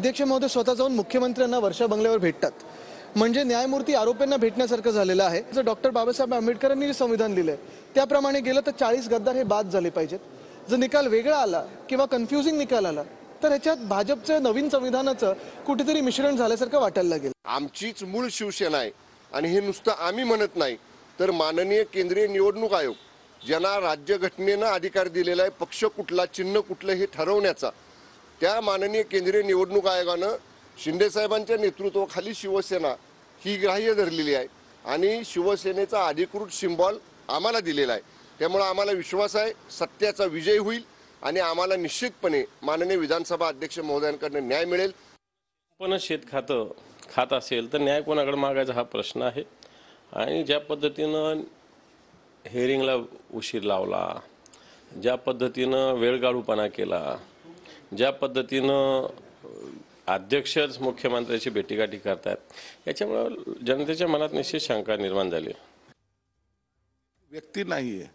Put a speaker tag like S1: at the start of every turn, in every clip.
S1: अध्यक्ष महोदय स्वतः जाऊन मुख्यमंत्र्यांना वर्षा बंगल्यावर भेटतात, म्हणजे न्यायमूर्ती आरोपींना भेटण्यासारखं झालेलं आहे। जर डॉक्टर बाबासाहेब आंबेडकरांनी जे संविधान लिहिलंय त्याप्रमाणे गेलं तर 40 गद्दार हे बाद झाले पाहिजेत। जर निकाल वेगळा आला किंवा कन्फ्युजिंग निकाल आला तर ह्याच्यात भाजपच्या नवीन संविधानाचं कुठेतरी मिश्रण झाल्यासारखं वाटायला लागेल।
S2: आमचीच मूळ शिवसेना आहे आणि हे नुसतं आम्ही म्हणत नाही, तर माननीय केंद्रीय निवडणूक आयोग ज्यांना राज्यघटनेनं अधिकार दिलेला आहे पक्ष कुठला चिन्ह कुठलं हे ठरवण्याचा, त्या माननीय केंद्रीय निवडणूक आयोगानं शिंदे साहेबांच्या नेतृत्वाखाली शिवसेना ही ग्राह्य धरलेली आहे आणि शिवसेनेचा अधिकृत सिंबॉल आम्हाला दिलेला आहे। त्यामुळे आम्हाला विश्वास आहे सत्याचा विजय होईल आणि आम्हाला निश्चितपणे माननीय विधानसभा अध्यक्ष महोदयांकडून न्याय मिळेल।
S3: पण शेत खात असेल तर न्याय कोणाकडे मागायचा हा प्रश्न आहे। आणि ज्या पद्धतीनं हेअरिंगला उशीर लावला, ज्या पद्धतीनं वेळगाडूपणा केला, ज्या पद्धतीनं अध्यक्षच मुख्यमंत्र्याची भेटीगाठी करतात, याच्यामुळे जनतेच्या मनात निश्चित शंका निर्माण झाली।
S4: व्यक्ती नाहीये,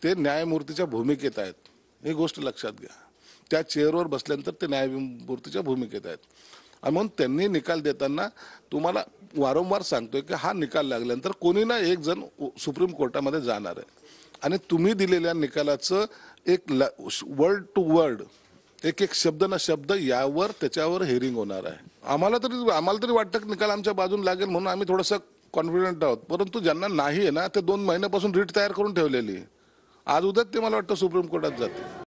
S4: ते न्यायमूर्तीच्या भूमिकेत आहेत, ही गोष्ट लक्षात घ्या। त्या चेअरवर बसल्यानंतर ते न्यायमूर्तीच्या भूमिकेत आहेत आणि म्हणून त्यांनी निकाल देताना तुम्हाला वारंवार सांगतोय की हा निकाल लागल्यानंतर कोणी ना एक जण सुप्रीम कोर्टामध्ये जाणार आहे आणि तुम्ही दिलेल्या निकालाचं एक वर्ड टू वर्ड एक एक शब्द ना शब्द यावर त्याच्यावर हेअरिंग होणार आहे। आम्हाला तरी वाटतं की निकाल आमच्या बाजूने लागेल म्हणून आम्ही थोडंसं कॉन्फिडंट आहोत, परंतु ज्यांना नाही आहे ना ते 2 महिन्यापासून रीट तयार करून ठेवलेली आहे। आज उद्या ते मला वाटतं सुप्रीम कोर्टात जाते।